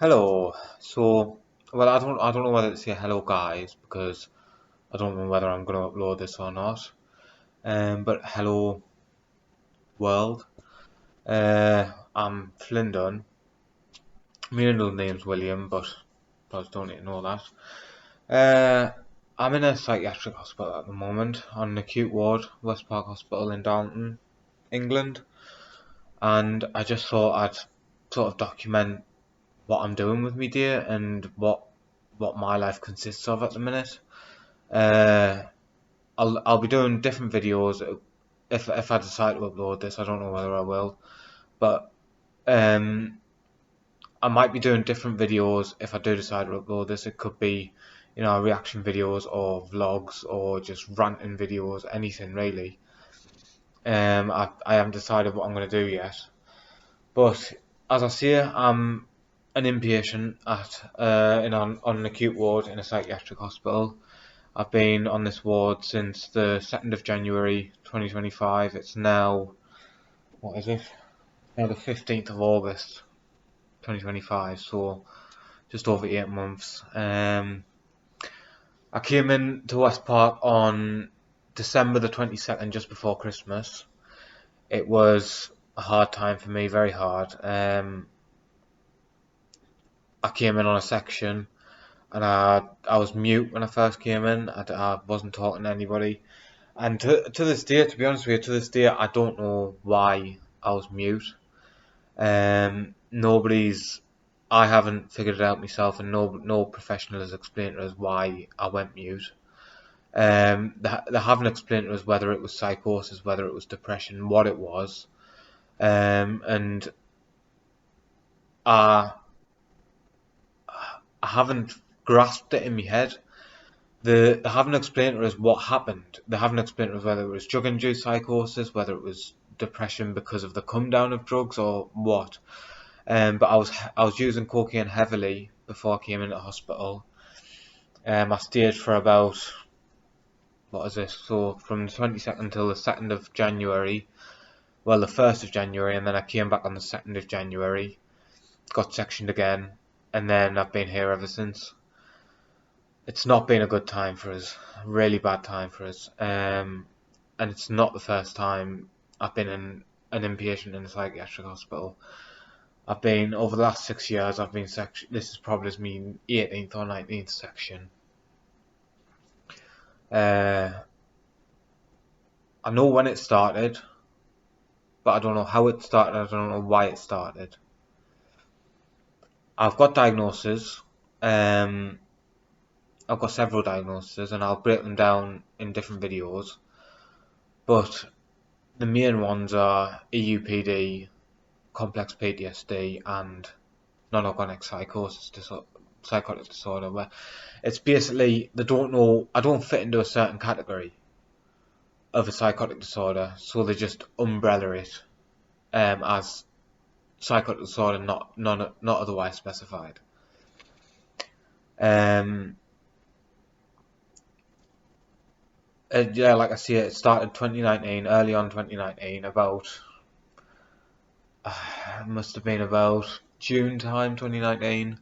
Hello. Well, I don't know whether to say hello, guys, because I don't know whether I'm gonna upload this or not. But hello, world. I'm Flindon. My real name's William, but I don't need to know that. I'm in a psychiatric hospital at the moment on an acute ward, West Park Hospital in Downton, England, and I just thought I'd sort of document what I'm doing with me day and what my life consists of at the minute. Uh, I'll be doing different videos if I decide to upload this. I don't know whether I will, but um, I might be doing different videos if I do decide to upload this. It could be, reaction videos or vlogs or just ranting videos, anything really. I haven't decided what I'm going to do yet, but as I say, I'm an inpatient on an acute ward in a psychiatric hospital. I've been on this ward since the 2nd of January 2025. It's now, what is it? Now the 15th of August 2025, so just over 8 months. I came in to West Park on December the 22nd, just before Christmas. It was a hard time for me, very hard. I came in on a section and I was mute when I first came in. I wasn't talking to anybody. And to this day, to be honest with you, to this day, I don't know why I was mute. Nobody's, I haven't figured it out myself, and no professional has explained to us why I went mute. They haven't explained to us whether it was psychosis, whether it was depression, what it was. And I, I haven't grasped it in my head. They haven't explained to us what happened. They haven't explained to us whether it was drug-induced psychosis, whether it was depression because of the come down of drugs, or what. But I was using cocaine heavily before I came into hospital. I stayed for about, what is this? So from the 22nd till the 2nd of January. Well, the 1st of January, and then I came back on the 2nd of January. Got sectioned again, and then I've been here ever since. It's not been a good time for us, a really bad time for us. And it's not the first time I've been in an inpatient in a psychiatric hospital. I've been, over the last 6 years, I've been this is probably my 18th or 19th section. I know when it started, but I don't know how it started, I don't know why it started. I've got diagnoses, I've got several diagnoses, and I'll break them down in different videos, but the main ones are EUPD, complex PTSD, and non-organic psychotic disorder, where it's basically they don't know, I don't fit into a certain category of a psychotic disorder, so they just umbrella it as psychotic disorder, not otherwise specified. Yeah, like I say, it started 2019, early on 2019, about must have been about June time 2019,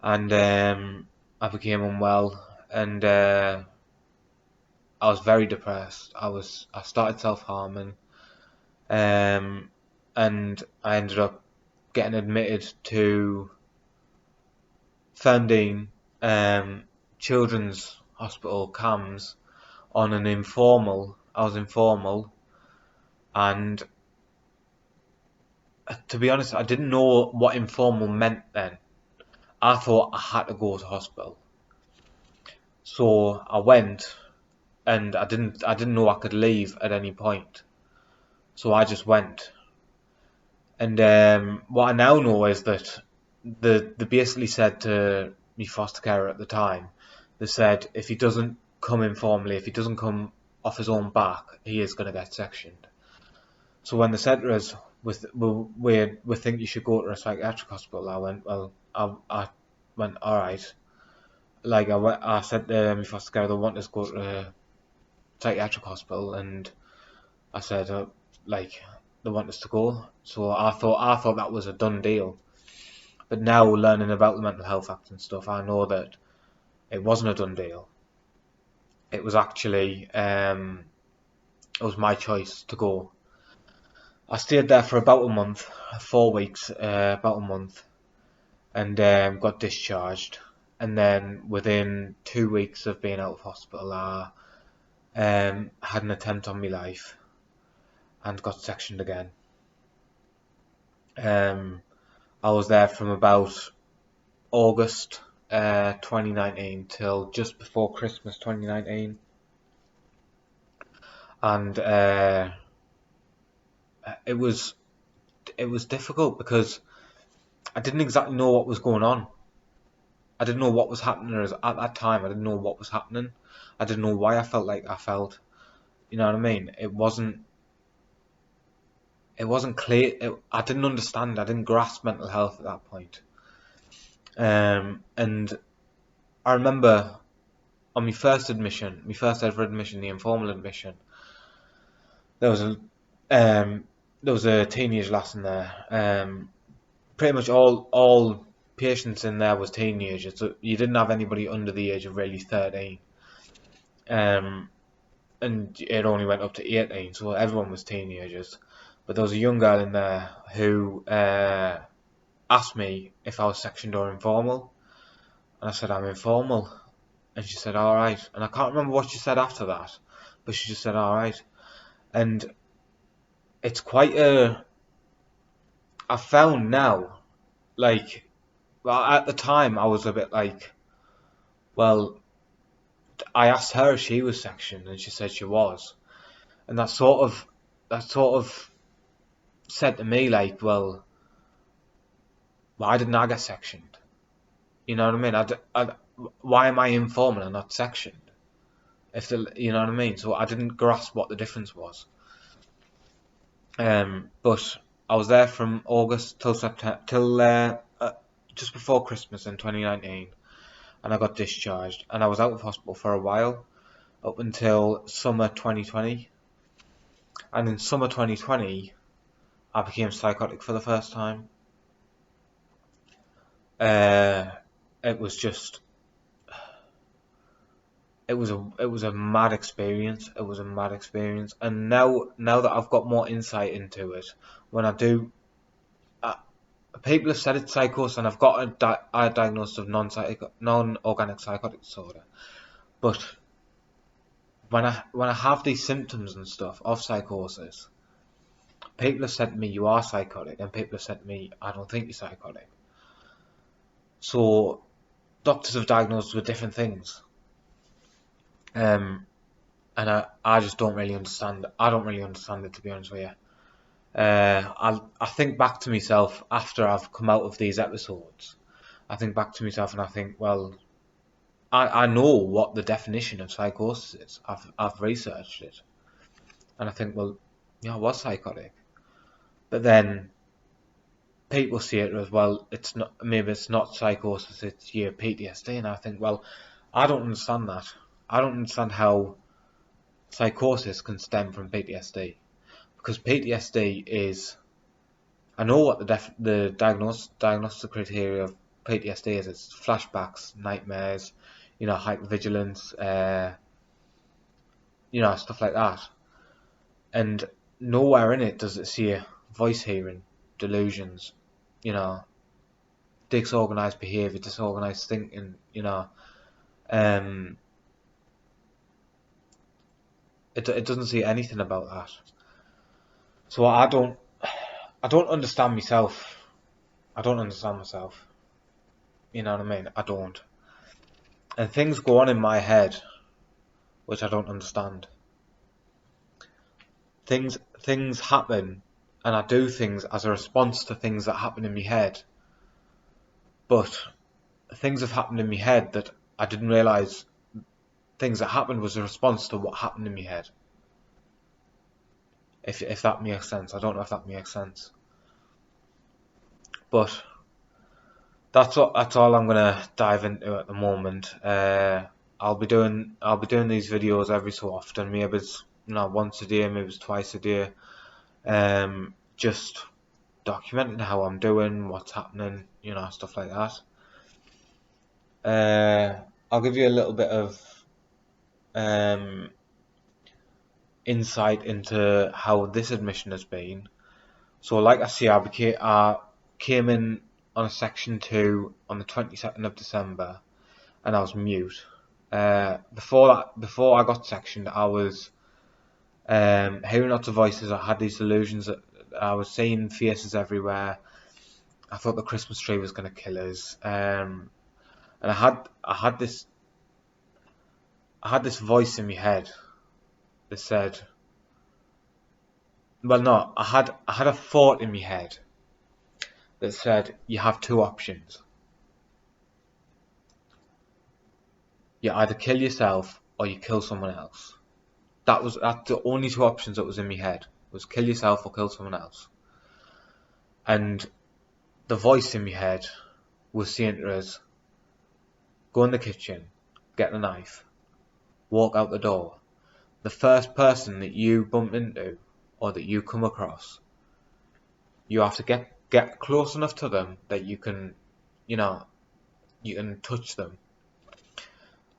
and I became unwell, and I was very depressed. I started self-harming, and I ended up getting admitted to Ferndean Children's Hospital, CAMS, on an informal. I was informal, and to be honest, I didn't know what informal meant then. I thought I had to go to hospital, so I went, and I didn't know I could leave at any point, so I just went. And what I now know is that they basically said to me foster carer at the time, they said if he doesn't come informally, if he doesn't come off his own back, he is going to get sectioned. So when they said to us, we think you should go to a psychiatric hospital, I went, well, I went, all right. Like I said to my foster carer, they want us to go to a psychiatric hospital, and I said, like, they want us to go. So I thought that was a done deal. But now, learning about the Mental Health Act and stuff, I know that it wasn't a done deal. It was actually it was my choice to go. I stayed there for about a month, 4 weeks, about a month, and got discharged. And then within 2 weeks of being out of hospital, I had an attempt on my life and got sectioned again. I was there from about August 2019 till just before Christmas 2019, and it was difficult because I didn't exactly know what was going on. I didn't know what was happening at that time. I didn't know what was happening. I didn't know why I felt like I felt. You know what I mean? It wasn't clear. I didn't understand. I didn't grasp mental health at that point. And I remember on my first admission, my first ever admission, the informal admission, there was a teenage lass in there. Pretty much all patients in there was teenagers. So you didn't have anybody under the age of really 13. And it only went up to 18, so everyone was teenagers. But there was a young girl in there who asked me if I was sectioned or informal, and I said I'm informal, and she said all right. And I can't remember what she said after that, but she just said all right. And it's quite I found now, like, well, at the time I was a bit like, well, I asked her if she was sectioned, and she said she was, and that sort of said to me like, well, why didn't I get sectioned? You know what I mean? Why am I informal and not sectioned? You know what I mean? So I didn't grasp what the difference was. But I was there from August till September, till just before Christmas in 2019, and I got discharged, and I was out of hospital for a while, up until summer 2020. And in summer 2020, I became psychotic for the first time. It was just, it was a mad experience. It was a mad experience, and now that I've got more insight into it, when I do, people have said it's psychosis, and I've got a diagnosis of non-organic psychotic disorder. But when I have these symptoms and stuff of psychosis, people have said to me you are psychotic, and people have said to me I don't think you're psychotic. So doctors have diagnosed with different things. And I just don't really understand. I don't really understand it, to be honest with you. I think back to myself after I've come out of these episodes. I think back to myself and I think, well, I know what the definition of psychosis is. I've researched it, and I think, well, yeah, I was psychotic. But then people see it as, well, it's not. Maybe it's not psychosis. It's your PTSD, and I think, well, I don't understand that. I don't understand how psychosis can stem from PTSD, because PTSD is, I know what the diagnostic criteria of PTSD is. It's flashbacks, nightmares, hypervigilance, stuff like that. And nowhere in it does it say voice hearing, delusions, disorganized behavior, disorganized thinking, it doesn't say anything about that. So I don't understand myself. I don't understand myself. You know what I mean? I don't. And things go on in my head which I don't understand. Things happen, and I do things as a response to things that happen in my head. But things have happened in my head that I didn't realise things that happened was a response to what happened in my head. If that makes sense. I don't know if that makes sense. But that's all I'm gonna dive into at the moment. I'll be doing these videos every so often. Maybe it's once a day, maybe it's twice a day. Just documenting how I'm doing, what's happening, stuff like that. I'll give you a little bit of um, insight into how this admission has been. So, like I say, I came in on a section 2 on the 22nd of December, and I was mute. Before I got sectioned, I was hearing lots of voices. I had these delusions that I was seeing faces everywhere. I thought the Christmas tree was going to kill us. And I had this voice in my head that said, well, no, I had a thought in my head that said, you have two options. You either kill yourself or you kill someone else. That's the only two options that was in my head, was kill yourself or kill someone else. And the voice in my head was saying to us, go in the kitchen, get the knife, walk out the door. The first person that you bump into or that you come across, you have to get close enough to them that you can touch them,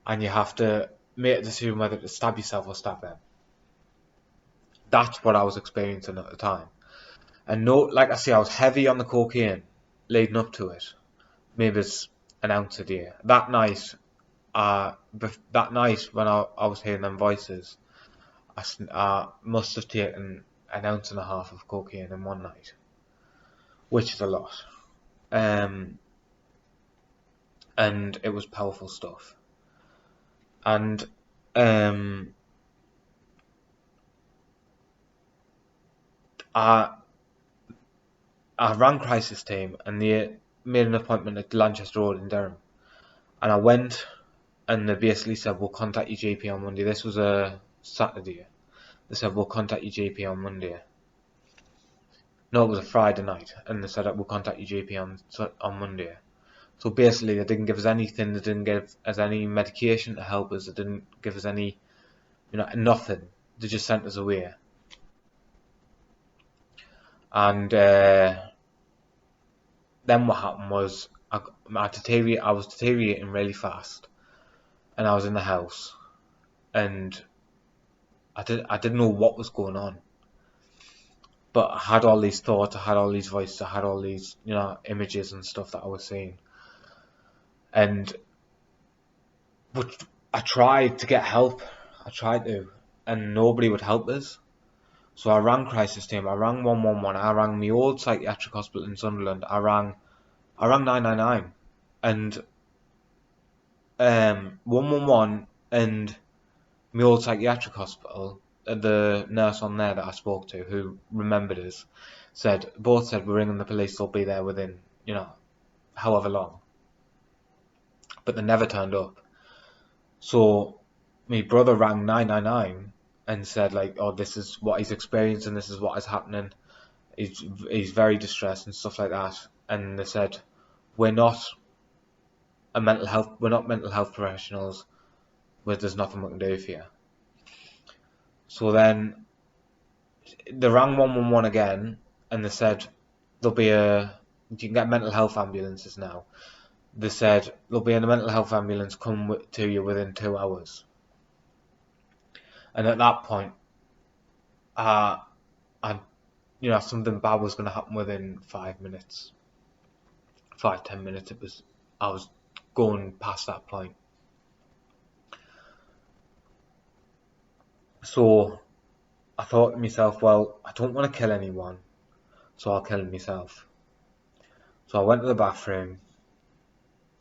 and you have to make a decision whether to stab yourself or stab them. That's what I was experiencing at the time. And no, like I say, I was heavy on the cocaine leading up to it. Maybe it's an ounce a day. That night when I was hearing them voices, I must have taken an ounce and a half of cocaine in one night, which is a lot. And it was powerful stuff. And I rang crisis team, and they made an appointment at Lanchester Road in Durham. And I went, and they basically said, we'll contact your GP on Monday. This was a Saturday. They said, we'll contact your GP on Monday. No, it was a Friday night, and they said, we'll contact your GP on Monday. So basically, they didn't give us anything. They didn't give us any medication to help us. They didn't give us any, nothing. They just sent us away. And then what happened was, I was deteriorating really fast, and I was in the house, and I didn't know what was going on. But I had all these thoughts, I had all these voices, I had all these, images and stuff that I was seeing. And I tried to get help. I tried to, and nobody would help us. So I rang crisis team, I rang 111, I rang my old psychiatric hospital in Sunderland, I rang 999, and 111 and my old psychiatric hospital, the nurse on there that I spoke to, who remembered us, both said, we're ringing the police, they'll be there within, however long. But they never turned up. So my brother rang 999 and said, like, oh, this is what he's experiencing, this is what is happening, he's very distressed and stuff like that. And they said, we're not mental health professionals, there's nothing we can do for you. So then they rang 111 again, and they said you can get mental health ambulances now. They said there'll be a mental health ambulance come to you within 2 hours. And at that point, something bad was going to happen within 5 minutes, 5-10 minutes. I was going past that point. So I thought to myself, well, I don't want to kill anyone, so I'll kill myself. So I went to the bathroom,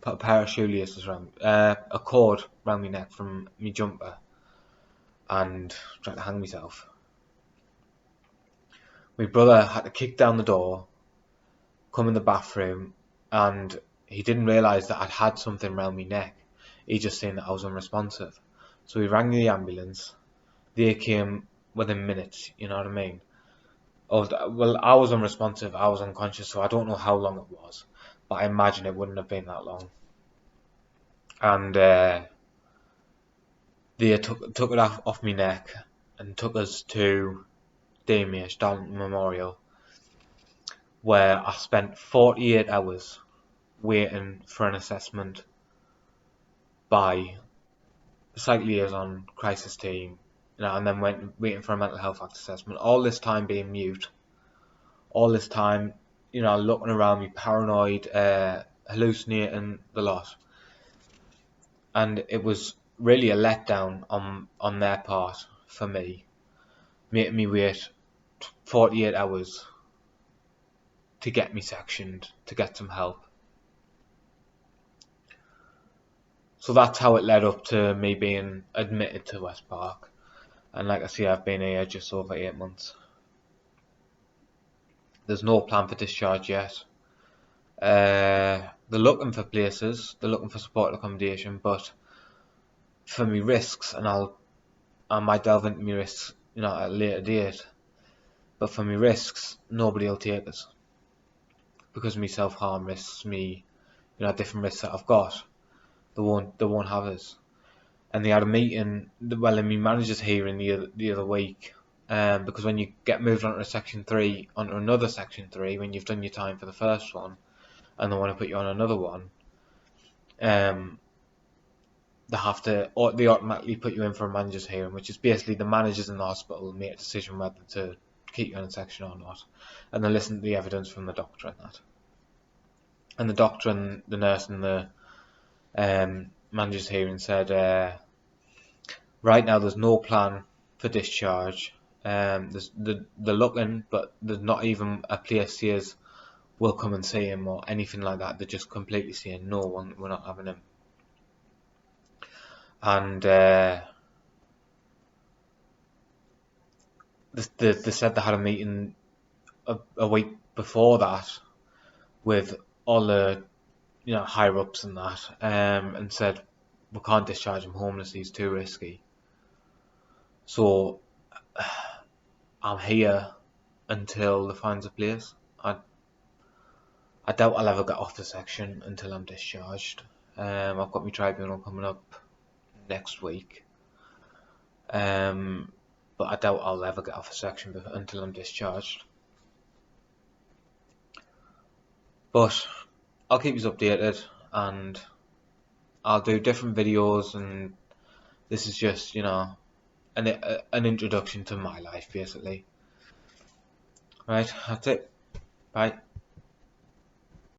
put a pair of shoelaces around, a cord around my neck from my jumper, and tried to hang myself. My brother had to kick down the door, come in the bathroom, and he didn't realise that I'd had something around my neck. He just seen that I was unresponsive. So he rang the ambulance. They came within minutes, you know what I mean? Well, I was unresponsive, I was unconscious, so I don't know how long it was, but I imagine it wouldn't have been that long. And they took it off my neck and took us to DMH, Darlington Memorial. where I spent 48 hours waiting for an assessment by the psych liaison crisis team, and then waiting for a mental health act assessment. All this time being mute, all this time, looking around me, paranoid, hallucinating the lot, and it was really a letdown on their part for me, making me wait 48 hours to get me sectioned, to get some help. So that's how it led up to me being admitted to West Park. And like I say, I've been here just over 8 months. There's no plan for discharge yet. They're looking for places, they're looking for support accommodation, but for me risks, and I might delve into my risks, at a later date. But for me risks, nobody will take us. Because me self-harm risks, me, different risks that I've got, they won't have us. And they had a meeting, well, in my manager's hearing the other week, because when you get moved onto another section 3, when you've done your time for the first one, and they want to put you on another one, they automatically put you in for a manager's hearing, which is basically the managers in the hospital make a decision whether to keep you in a section or not, and they listen to the evidence from the doctor and that. And the doctor and the nurse in the manager's hearing said, right now there's no plan for discharge. They're looking, but there's not even a place says we'll come and see him or anything like that. They're just completely saying no, we're not having him. And they said they had a meeting a week before that with all the higher ups and that, and said we can't discharge him homeless, he's too risky. So I'm here until they finds a place. I doubt I'll ever get off the section until I'm discharged. I've got my tribunal coming up next week. But I doubt I'll ever get off the section until I'm discharged. But I'll keep you updated, and I'll do different videos, and this is just, an introduction to my life, basically. Right, that's it. Bye.